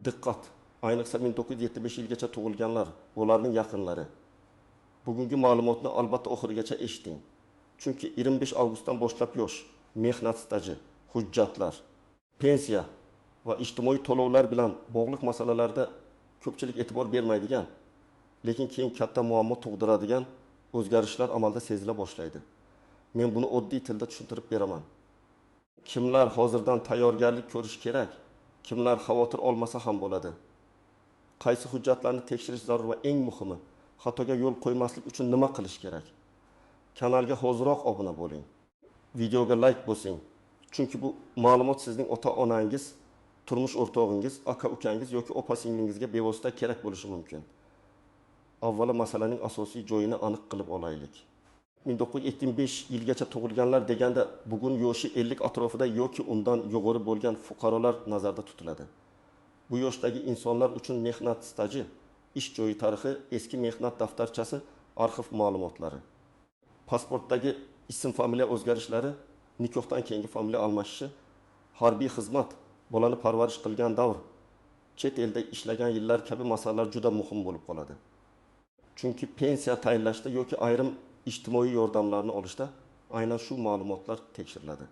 Diqqat! Ayniqsa 1975 yilgacha tug'ilganlar, ularning yaqinlari. Bugungi ma'lumotni albatta oxirigacha eshiting. Chunki 25 avgustdan boshlab yosh, mehnat staji, hujjatlar, pensiya va ijtimoiy to'lovlar bilan bog'liq masalalarda ko'pchilik e'tibor bermaydigan, lekin keyin katta muammo tug'diradigan o'zgarishlar amalda sezila boshlaydi. Men buni oddiy tilda tushuntirib beraman. Kimlar hozirdan tayyorgarlik ko'rish kerak, kimlar xavotir olmasa ham bo'ladi. Qaysi hujjatlarni tekshirish zarur va eng muhimi, xatoga yo'l qo'ymaslik uchun nima qilish kerak? Kanalga hoziroq obuna bo'ling. Videoga like bosing. Chunki bu ma'lumot sizning ota-onangiz, turmush o'rtog'ingiz, aka-ukangiz yoki opa-singlingizga bevosita kerak bo'lishi mumkin. Avvalo masalaning asosiy joyini aniq qilib olaylik. 1975 yilgacha tug'ilganlar deganda bugun yoshi 50 atrofida yoki undan yuqori bo'lgan fuqarolar nazarda tutiladi. Bu yoshdagi insonlar uchun mehnat staji, ish joyi tarixi, eski mehnat daftarchasi, arxiv ma'lumotlari, pasportdagi ism familiya o'zgarishlari, nikohdan keyingi familiya almashishi, harbiy xizmat, bolani parvarish qilgan davr, chet elda ishlagan yillar kabi masalalar juda muhim bo'lib qoladi. Chunki pensiya tayinlashda yoki ayrim ijtimoiy yordamlarni olishda aynan shu ma'lumotlar tekshiriladi.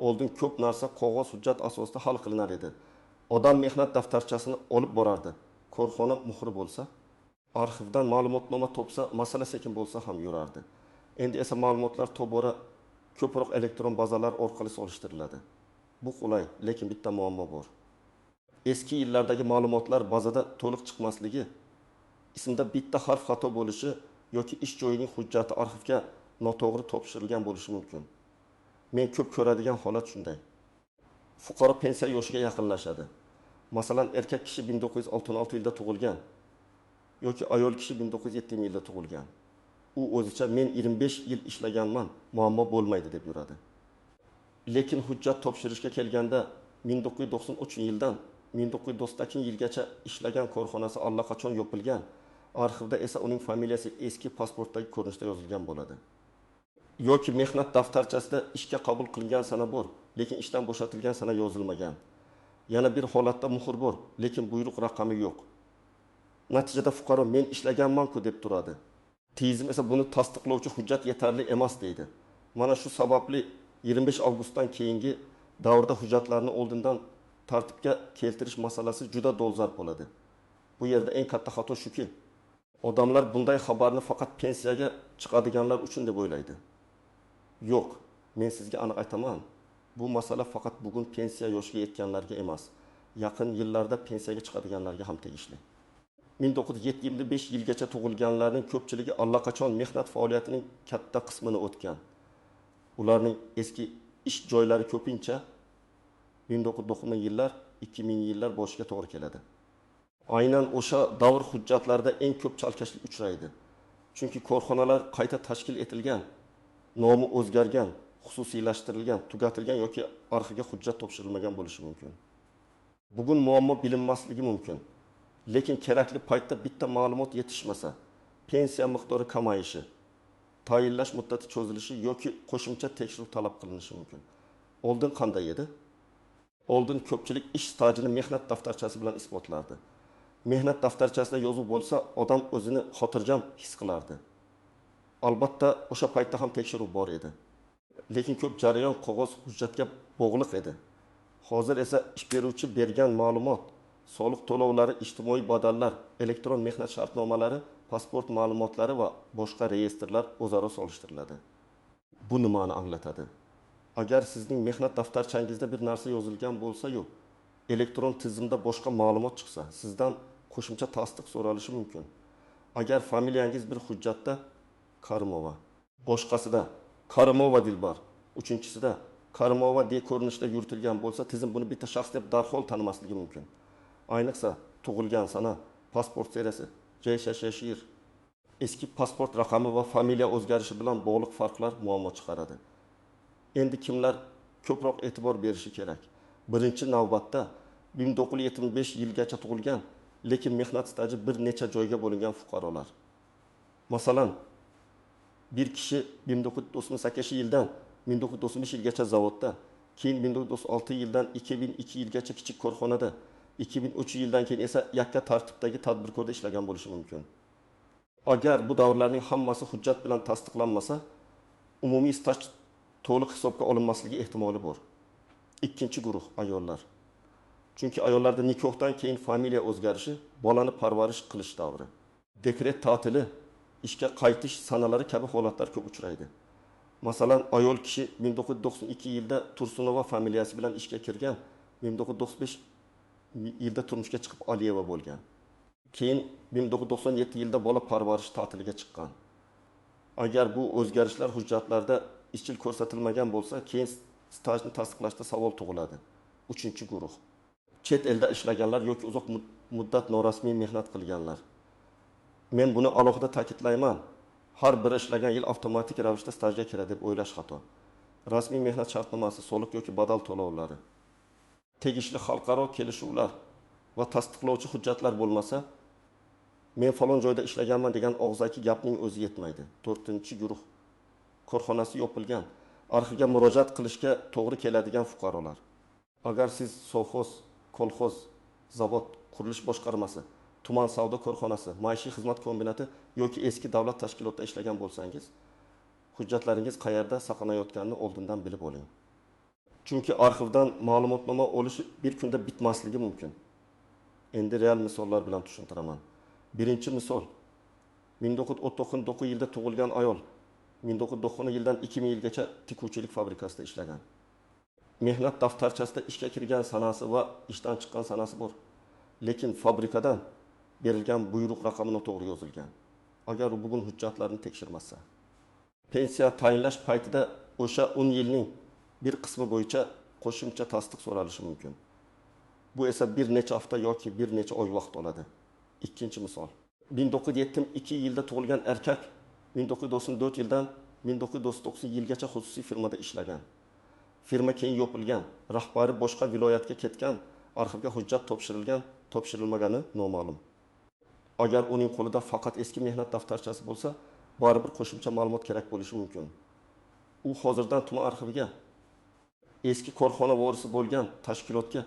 Oldin ko'p narsa qog'oz hujjat asosida hal qilinar edi. Odam mehnat daftarchasini olib borardi. Korxona muhri bo'lsa, arxivdan ma'lumotnoma topsa, masala sekin bo'lsa ham yurardi. Endi esa ma'lumotlar tobora ko'proq elektron bazalar orqali solishtiriladi. Bu qulay, lekin bitta muammo bor. Eski yillardagi ma'lumotlar bazada to'liq chiqmasligi, ismda bitta harf xato bo'lishi yoki ish joyining hujjati arxivga noto'g'ri topshirilgan bo'lishi mumkin. Men ko'p ko'radigan holat shunday. Fuqaro pensiya yoshiga yaqinlashadi. Masalan, erkak kishi 1966 yilda tug'ilgan yoki ayol kishi 1970 yilda tug'ilgan. U o'zicha men 25 yil ishlaganman, muammo bo'lmaydi deb yuradi. Lekin hujjat topshirishga kelganda 1993 yildan 1992 yilgacha ishlagan korxonasi allaqachon yopilgan, arxivda esa uning familiyasi eski pasportdagi ko'rinishda yozilgan bo'ladi. Yoki mehnat daftarchasida ishga qabul qilingan sana bor, lekin ishdan bo'shatilgan sana yozilmagan. Yana bir holatda muhr bor, lekin buyruq raqami yo'q. Natijada fuqaro men ishlaganman-ku deb turadi. Tizim esa buni tasdiqlovchi hujjat yetarli emas deydi. Mana shu sababli 25 avgustdan keyingi davrda hujjatlarni oldindan tartibga keltirish masalasi juda dolzarb bo'ladi. Bu yerda eng katta xato shuki, odamlar bunday xabarni faqat pensiyaga chiqadiganlar uchun deb o'ylaydi. Yo'q, men sizga aniq aytaman. Bu masala faqat bugun pensiya yoshiga yetganlarga emas, yaqin yillarda pensiyaga chiqadiganlarga ham tegishli. 1975 yilgacha tug'ilganlarning ko'pchiligi allaqachon mehnat faoliyatining katta qismini o'tgan. Ularning eski ish joylari ko'pincha 1990 yillar, 2000 yillar boshiga to'g'ri keladi. Aynan o'sha davr hujjatlarida eng ko'p chalkashlik uchraydi. Chunki korxonalar qayta tashkil etilgan, nomi o'zgargan, xususiylashtirilgan, tugatilgan yoki arxivga hujjat topshirilmagan bo'lishi mumkin. Bugun muammo bilinmasligi mumkin. Lekin kerakli paytda bitta ma'lumot yetishmasa, pensiya miqdori kamayishi, tayinlash muddati cho'zilishi yoki qo'shimcha tekshiruv talab qilinishi mumkin. Oldin qanday edi? Oldin ko'pchilik ish stajini mehnat daftarchasi bilan isbotlardi. Mehnat daftarchasida yozuv bo'lsa, odam o'zini xotirjam his qilardi. Albatta, o'sha paytda ham tekshiruv bor edi. Lekin ko'p jarayon qog'oz hujjatga bog'liq edi. Hozir esa ish beruvchi bergan ma'lumot, soliq to'lovlari, ijtimoiy badallar, elektron mehnat shartnomalari, pasport ma'lumotlari va boshqa reyestrlar o'zaro solishtiriladi. Bu nimani anglatadi? Agar sizning mehnat daftarchangizda bir narsa yozilgan bo'lsa-yu, elektron tizimda boshqa ma'lumot chiqsa, sizdan qo'shimcha tasdiq so'ralishi mumkin. Agar familiyangiz bir hujjatda Karimova, boshqasida Karimova Dilbar, uchinchisida Karimova de ko'rinishda yuritilgan bo'lsa, tizim buni bitta shaxs deb darhol tanimasligi mumkin. Ayniqsa tug'ilgan sana, pasport seriyasi, JSHSHIR, eski pasport raqami va familiya o'zgarishi bilan bog'liq farqlar muammo chiqaradi. Endi kimlar ko'proq e'tibor berishi kerak? Birinchi navbatda 1975 yilgacha tug'ilgan, lekin mehnat staji bir necha joyga bo'lingan fuqarolar. Masalan, bir kishi 1998 yildan 1995 yilgacha zavodda, keyin 1996 yildan 2002 yilgacha kichik korxonada, 2003 yildan keyin esa yakka tartibdagi tadbirkorda ishlagan bo'lishi mumkin. Agar bu davrlarning hammasi hujjat bilan tasdiqlanmasa, umumiy staj to'liq hisobga olinmasligi ehtimoli bor. Ikkinchi guruh ayollar. Chunki ayollarda nikohdan keyin familiya o'zgarishi, bolani parvarish qilish davri. Dekret ta'tili, ishga qaytish sanalari kabi holatlar ko'p uchraydi. Masalan, ayol kishi 1992 yilda Tursunova familiyasi bilan ishga kirgan, 1995 yilda turmushga chiqib Aliyeva bo'lgan. Keyin 1997 yilda bola parvarish ta'tiliga chiqqan. Agar bu o'zgarishlar hujjatlarda izchil ko'rsatilmagan bo'lsa, keyin stajni tasdiqlashda savol tug'iladi. Uchinchi guruh. Chet elda ishlaganlar yoki uzoq muddat norasmiy mehnat qilganlar. Men buni alohida ta'kidlayman. Har bir ishlagan yil avtomatik ravishda stajga kiradi deb o'ylash xato. Rasmiy mehnat shartnomasi, soliq yoki badal to'lovlari, tegishli xalqaro kelishuvlar va tasdiqlovchi hujjatlar bo'lmasa, men falon joyda ishlaganman degan og'zaki gapning o'zi yetmaydi. 4-guruh. Korxonasi yopilgan, arxivga murojaat qilishga to'g'ri keladigan fuqarolar. Agar siz sovxoz, kolxoz, zavod, qurilish boshqarmasi, tuman savdo korxonasi, maishiy xizmat kombinati yoki eski davlat tashkilotida ishlagan bo'lsangiz, hujjatlaringiz qayerda saqlanayotganini oldindan bilib oling. Chunki arxivdan ma'lumotnoma olishi bir kunda bitmasligi mumkin. Endi real misollar bilan tushuntiraman. Birinchi misol. 1999 yilda tug'ilgan ayol 1990 yildan 2000 yilgacha tikuvchilik fabrikasida ishlagan. Mehnat daftarchasida ishga kirgan sanasi va ishdan chiqqan sanasi bor. Lekin fabrikadan berilgan buyruq raqami noto'g'ri yozilgan. Agar u bugun hujjatlarni tekshirmasa, pensiya tayinlash paytida o'sha 10 yilning bir qismi bo'yicha qo'shimcha tasdiq so'ralishi mumkin. Bu esa bir necha hafta yoki bir necha oy vaqt oladi. Ikkinchi misol. 1972 yilda tug'ilgan erkak 1994 yildan 1990 yilgacha xususiy firmada ishlagan. Firma keyin yopilgan, rahbari boshqa viloyatga ketgan, arxivga hujjat topshirilgan, topshirilmagani noma'lum. Agar uning qo'lida faqat eski mehnat daftarchasi bo'lsa, baribir qo'shimcha ma'lumot kerak bo'lishi mumkin. U hozirdan tuman arxiviga, eski korxona vorisi bo'lgan tashkilotga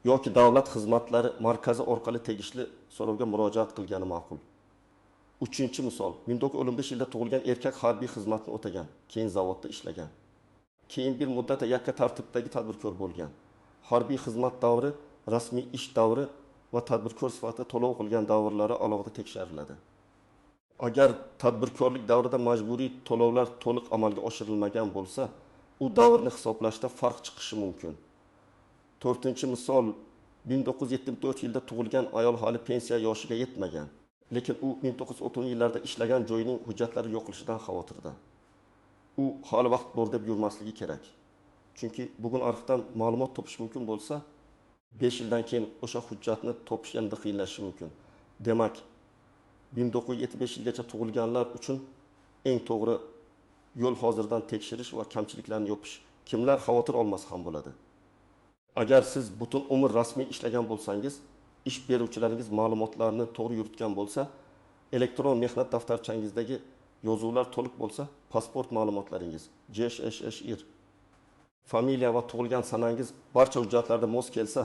yoki davlat xizmatlari markazi orqali tegishli so'rovga murojaat qilgani ma'qul. Uchinchi misol. 1915 yilda tug'ilgan erkak harbiy xizmatni o'tagan, keyin zavodda ishlagan. Keyin bir muddat yakka tartibdagi tadbirkor bo'lgan. Harbiy xizmat davri, rasmiy ish davri va tadbirkor sifatida to'lov qilgan davrlari alohida tekshiriladi. Agar tadbirkorlik davrida majburiy to'lovlar to'liq amalga oshirilmagan bo'lsa, u davrni hisoblashda farq chiqishi mumkin. 4-misol. 1974 yilda tug'ilgan ayol hali pensiya yoshiga yetmagan, lekin u 1930 yillarda ishlagan joyining hujjatlari yo'qilishidan xavotirda. U hali vaqt bor deb yurmasligi kerak. Chunki bugun arxivdan ma'lumot topish mumkin bo'lsa, 5 yildan keyin o'sha hujjatni topish endi qiyinlashishi mumkin. Demak, 1975 yilgacha tug'ilganlar uchun eng to'g'ri yo'l hozirdan tekshirish va kamchiliklarni yopish. Kimlar xavotir olmasa ham bo'ladi. Agar siz butun umr rasmiy ishlagan bo'lsangiz, ish beruvchilaringiz ma'lumotlarni to'g'ri yuritgan bo'lsa, elektron mehnat daftarchangizdagi yozuvlar to'liq bo'lsa, pasport ma'lumotlaringiz, JSHR, familiya va tug'ilgan sanangiz barcha hujjatlarda mos kelsa,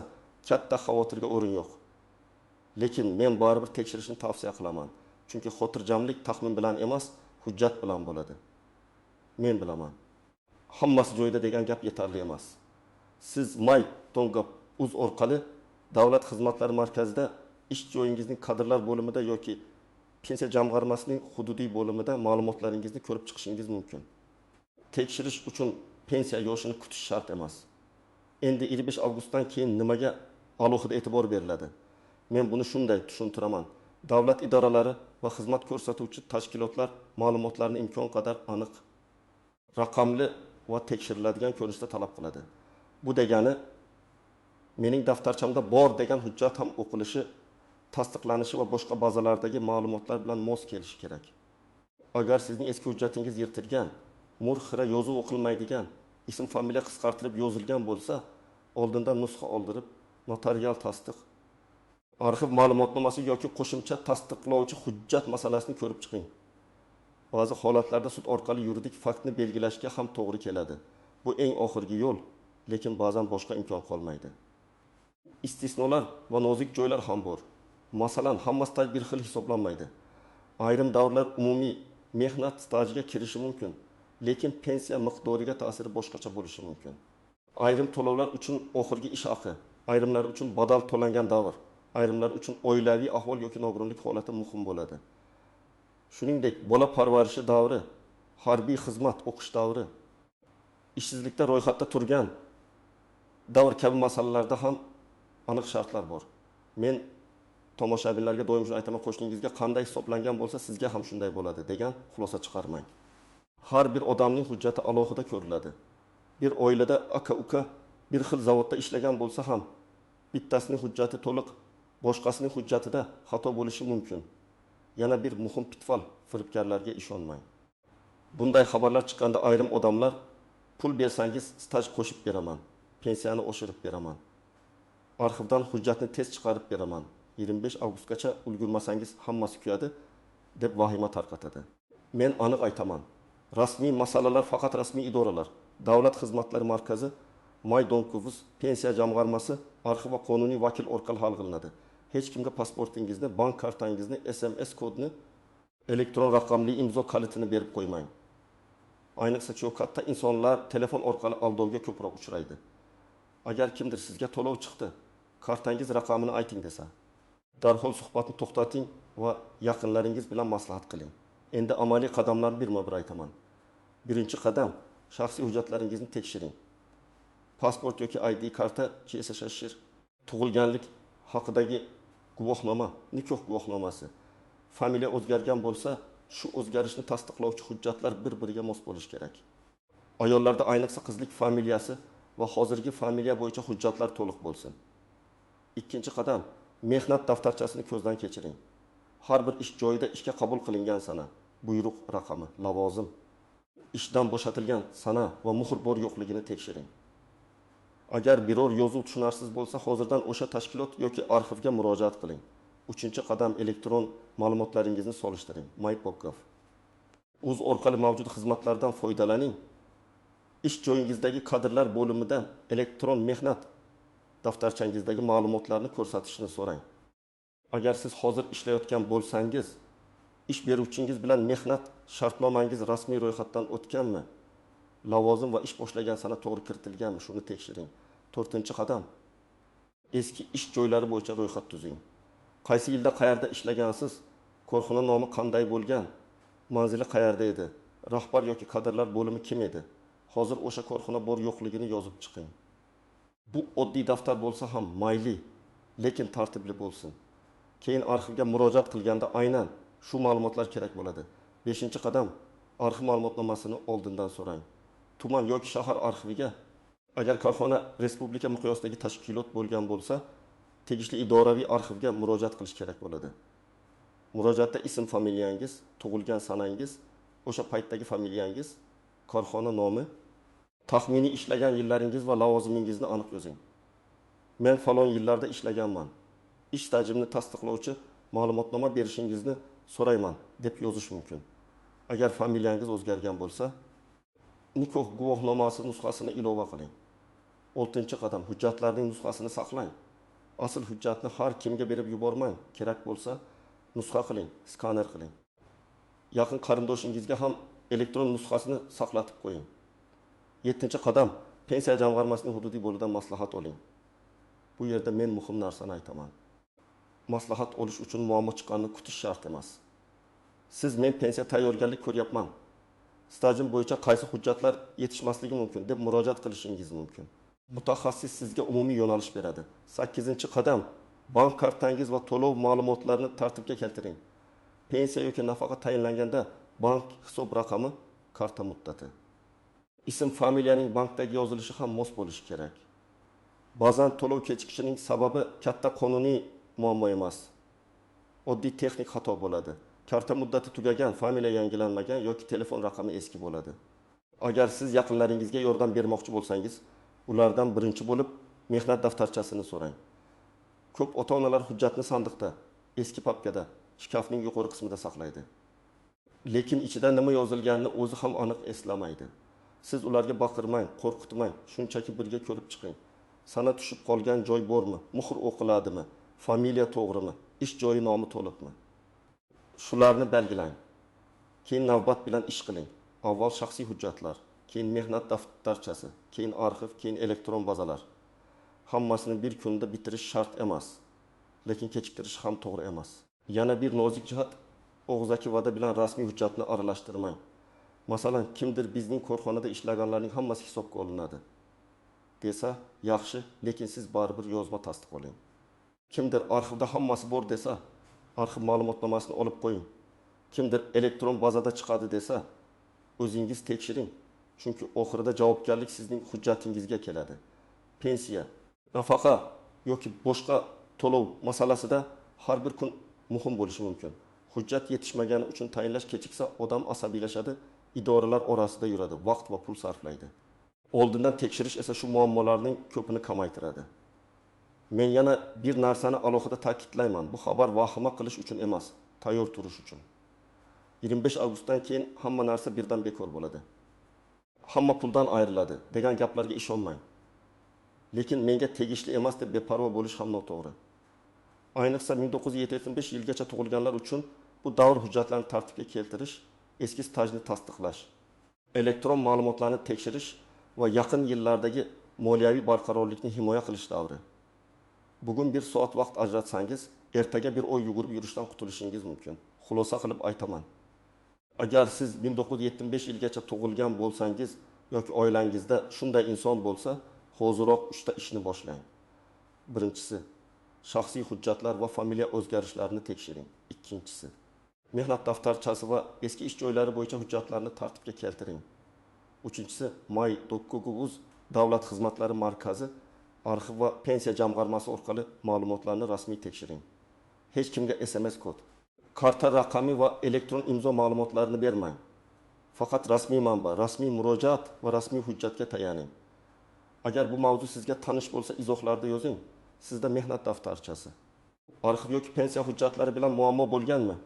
katta xavotirga o'rin yo'q. Lekin men baribir tekshirishni tavsiya qilaman. Chunki xotirjamlik taxmin bilan emas, hujjat bilan bo'ladi. Men bilaman. Hammasi joyida degan gap yetarli emas. Siz My.uz orqali Davlat xizmatlari markazida ish joyingizning kadrlar bo'limida yoki pensiya jamg'armasining hududiy bo'limida ma'lumotlaringizni ko'rib chiqishingiz mumkin. Tekshirish uchun pensiya yoshini kutish shart emas. Endi 25 avgustdan keyin nimaga alohida e'tibor beriladi? Men buni shunday tushuntiraman. Davlat idoralari va xizmat ko'rsatuvchi tashkilotlar ma'lumotlarni imkon qadar aniq, raqamli va tekshiriladigan ko'rinishda talab qiladi. Bu degani mening daftarchamda bor degan hujjat ham o'qilishi, tasdiqlanishi va boshqa bazalardagi ma'lumotlar bilan mos kelishi kerak. Agar sizning eski hujjatingiz yirtilgan, xira yozuv o'qilmaydigan, ism familiya qisqartirib yozilgan bo'lsa, oldindan nusxa oldirib, notarial tasdiq, arxiv ma'lumotnomasi yoki qo'shimcha tasdiqlovchi hujjat masalasini ko'rib chiqing. Ba'zi holatlarda sud orqali yuridik faktni belgilashga ham to'g'ri keladi. Bu eng oxirgi yo'l, lekin ba'zan boshqa imkon qolmaydi. istisnolar va nozik joylar ham bor. Masalan, hammasi bir xil hisoblanmaydi. Ayrim davrlar umumiy mehnat stajiga kirishi mumkin, lekin pensiya miqdoriga ta'siri boshqacha bo'lishi mumkin. Ayrim to'lovlar uchun oxirgi ish haqi, ayrimlar uchun badal to'langan davr, ayrimlar uchun oilaviy ahvol yoki nogironlik holati muhim bo'ladi. Shuningdek, bola parvarishi davri, harbiy xizmat o'qish davri, ishsizlikda ro'yxatda turgan davr kabi masalalarda ham aniq shartlar bor. Men tomoshabinlarga doim shuni aytaman, qo'shningizga qanday hisoblangan bo'lsa, sizga ham shunday bo'ladi degan xulosa chiqarmang. Har bir odamning hujjati alohida ko'riladi. Bir oilada aka-uka bir xil zavodda ishlagan bo'lsa ham, bittasining hujjati to'liq, boshqasining hujjatida xato bo'lishi mumkin. Yana bir muhim pitfall, firibgarlarga ishonmang. Bunday xabarlar chiqqanda ayrim odamlar pul bersangiz staj qo'shib beraman, pensiyani oshirib beraman, arxivdan hujjatni tez chiqarib beraman, 25 avgustgacha ulgurmasangiz hammasi kuyadi deb vahima tarqatadi. Men aniq aytaman. Rasmiy masalalar faqat rasmiy idoralar, Davlat xizmatlari markazi, Maydonkovuz, pensiya jamg'armasi, arxiv va qonuniy vakil orqali hal qilinadi. Hech kimga pasportingizni, bank kartangizni, SMS kodini, elektron raqamli imzo kalitini berib qo'ymang. Ayniqsa ko'p katta insonlar telefon orqali aldovga ko'proq uchraydi. Agar kimdir sizga to'lov chiqdi, kartangiz raqamini ayting desa, darhol suhbatni to'xtating va yaqinlaringiz bilan maslahat qiling. Endi amaliy qadamlarni birma-bir aytaman. Birinchi qadam, shaxsiy hujjatlaringizni tekshiring. Pasport yoki ID karta, KSSHR, tug'ilganlik haqidagi guvohnoma, nikoh guvohnomasi, familiya o'zgargan bo'lsa, shu o'zgarishni tasdiqlovchi hujjatlar bir-biriga mos bo'lishi kerak. Ayollarda ayniqsa qizlik familiyasi va hozirgi familiya bo'yicha hujjatlar to'liq bo'lsin. Ikkinchi qadam, mehnat daftarchasini ko'zdan kechiring. Har bir ish joyida ishga qabul qilingan sana, buyruq raqami, lavozim, ishdan bo'shatilgan sana va muhr bor yo'qligini tekshiring. Agar biror yozuv tushunarsiz bo'lsa, hozirdan o'sha tashkilot yoki arxivga murojaat qiling. Uchinchi qadam, elektron ma'lumotlaringizni solishtiring. MyPopGov. O'z orqali mavjud xizmatlardan foydalaning. Ish joyingizdagi kadrlar bo'limidan elektron mehnat daftarchangizdagi ma'lumotlarni ko'rsatishni so'rang. Agar siz hozir ishlayotgan bo'lsangiz, ish beruvchingiz bilan mehnat shartnomangiz rasmiy ro'yxatdan o'tganmi? Lavozim va ish boshlagan sana to'g'ri kiritilganmi? Shuni tekshiring. 4-qadam, eski ish joylari bo'yicha ro'yxat tuzing. Qaysi yilda qayerda ishlagansiz? Korxona nomi qanday bo'lgan? Manzili qayerda edi? Rahbar yoki kadrlar bo'limi kim edi? Hozir o'sha korxona bor yo'qligini yozib chiqing. Bu oddiy daftar bo'lsa ham mayli, lekin tartibli bo'lsin. Keyin arxivga murojaat qilganda aynan shu ma'lumotlar kerak bo'ladi. 5-qadam, arxiv ma'lumotnomasini oldindan so'rang. Tuman yoki shahar arxiviga, agar korxona respublika miqyosidagi tashkilot bo'lgan bo'lsa, tegishli idoraviy arxivga murojaat qilish kerak bo'ladi. Murojaatda ism familiyangiz, tug'ilgan sanangiz, o'sha paytdagi familiyangiz, korxona nomi, taxminiy ishlagan yillaringiz va lavozimingizni aniq yozing. Men falon yillarda ishlaganman. Ish stajimni tasdiqlovchi ma'lumotnoma berishingizni so'rayman deb yozish mumkin. Agar familiyangiz o'zgargan bo'lsa, nikoh guvohnomasi nusxasini ilova qiling. 6-qadam, hujjatlarning nusxasini saqlang. Asl hujjatni har kimga berib yubormang. Kerak bo'lsa, nusxa qiling, skaner qiling. Yaqin qarindoshingizga ham elektron nusxasini saqlatib qo'ying. 7-qadam, pensiya jamg'armasining hududiy bo'lidan maslahat oling. Bu yerda men muhim narsani aytaman. Maslahat olish uchun muammo chiqqanini kutish shart emas. Siz men pensiya tayyorgarlik ko'ryapman, stajim bo'yicha qaysi hujjatlar yetishmasligi mumkin deb murojaat qilishingiz mumkin. Mutaxassis sizga umumiy yo'nalish beradi. 8-qadam, bank kartangiz va to'lov ma'lumotlarini tartibga keltiring. Pensiya yoki nafaqa tayinlanganda bank hisob raqami, karta muddati. Ism familiyaning bankdagi yozilishi ham mos bo'lishi kerak. Ba'zan to'lov kechikishining sababi katta qonuniy muammo emas. Oddiy texnik xato bo'ladi. Karta muddati tugagan, familiya yangilanmagan yoki telefon raqami eski bo'ladi. Agar siz yaqinlaringizga yordam bermoqchi bo'lsangiz, ulardan birinchi bo'lib mehnat daftarchasini so'rang. Ko'p ota-onalar hujjatni sandiqda, eski papkada, shkafning yuqori qismida saqlaydi. Lekin ichida nima yozilganini o'zi ham aniq eslamaydi. Siz ularga baqirmang, qo'rqitmang, shunchaki birga ko'rib chiqing. Sana tushib qolgan joy bormi? Muhr o'qiladimi? Familiya to'g'rimi? Ish joyi nomi to'liqmi? Shularni belgilang. Keyin navbat bilan ish qiling. Avval shaxsiy hujjatlar, keyin mehnat daftarchasi, keyin arxiv, keyin elektron bazalar. Hammasini bir kunda bitirish shart emas, lekin kechiktirish ham to'g'ri emas. Yana bir nozik jihat, og'zaki va'da bilan rasmiy hujjatni aralashtirmang. Masalan, kimdir bizning korxonada ishlaganlarning hammasi hisobga olinadi desa, yaxshi, lekin siz baribir yozma tasdiq oling. Kimdir arxivda hammasi bor desa, arxiv ma'lumotnomasini olib qo'ying. Kimdir elektron bazada chiqadi desa, o'zingiz tekshiring. Chunki oxirida javobgarlik sizning hujjatingizga keladi. Pensiya, nafaqa yoki boshqa to'lov masalasida har bir kun muhim bo'lishi mumkin. Hujjat yetishmagani uchun tayinlash kechiksa, odam asabiylashadi, idoralar orasida yuradi, vaqt va pul sarflaydi. Oldindan tekshirish esa shu muammolarning ko'pini kamaytiradi. Men yana bir narsani alohida ta'kidlayman. Bu xabar vahima qilish uchun emas, tayyor turish uchun. 25 avgustdan keyin hamma narsa birdan bekor bo'ladi. Hamma puldan ayriladi degan gaplarga ishonmang. Lekin menga tegishli emas deb beparvo bo'lish ham noto'g'ri. Ayniqsa 1975 yilgacha tug'ilganlar uchun bu davr hujjatlarini tartibga keltirish, eski stajni tasdiqlash, elektron ma'lumotlarni tekshirish va yaqin yillardagi moliyaviy barqarorlikni himoya qilish davri. Bugun bir soat vaqt ajratsangiz, ertaga bir oy yugurib yurishdan qutulishingiz mumkin. Xulosa qilib aytaman. Agar siz 1975 yilgacha tug'ilgan bo'lsangiz yoki oilangizda shunday inson bo'lsa, hoziroq 3 ta ishni boshlang. Birinchisi, shaxsiy hujjatlar va familiya o'zgarishlarini tekshiring. Ikkinchisi, mehnat daftarchasi va eski ish joylari bo'yicha hujjatlarni tartibga keltiring. Uchinchisi, may.gov.uz Davlat xizmatlari markazi arxiv va pensiya jamg'armasi orqali ma'lumotlarni rasmiy tekshiring. Hech kimga SMS kod, karta raqami va elektron imzo ma'lumotlarini bermang. Faqat rasmiy manba, rasmiy murojaat va rasmiy hujjatga tayaning. Agar bu mavzu sizga tanish bo'lsa, izohlarda yozing. Sizda mehnat daftarchasi, arxiv yoki pensiya hujjatlari bilan muammo bo'lganmi?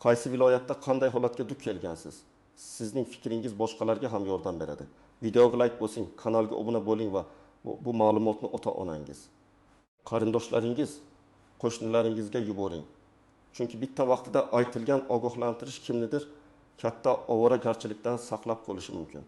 Qaysi viloyatda qanday holatga duch kelgansiz? Sizning fikringiz boshqalarga ham yordam beradi. Videoga like bosing, kanalga obuna bo'ling va bu ma'lumotni ota-onangiz, qarindoshlaringiz, qo'shnilaringizga yuboring. Chunki bitta vaqtida aytilgan ogohlantirish kimnidir katta ovoragarchilikdan saqlab qolishi mumkin.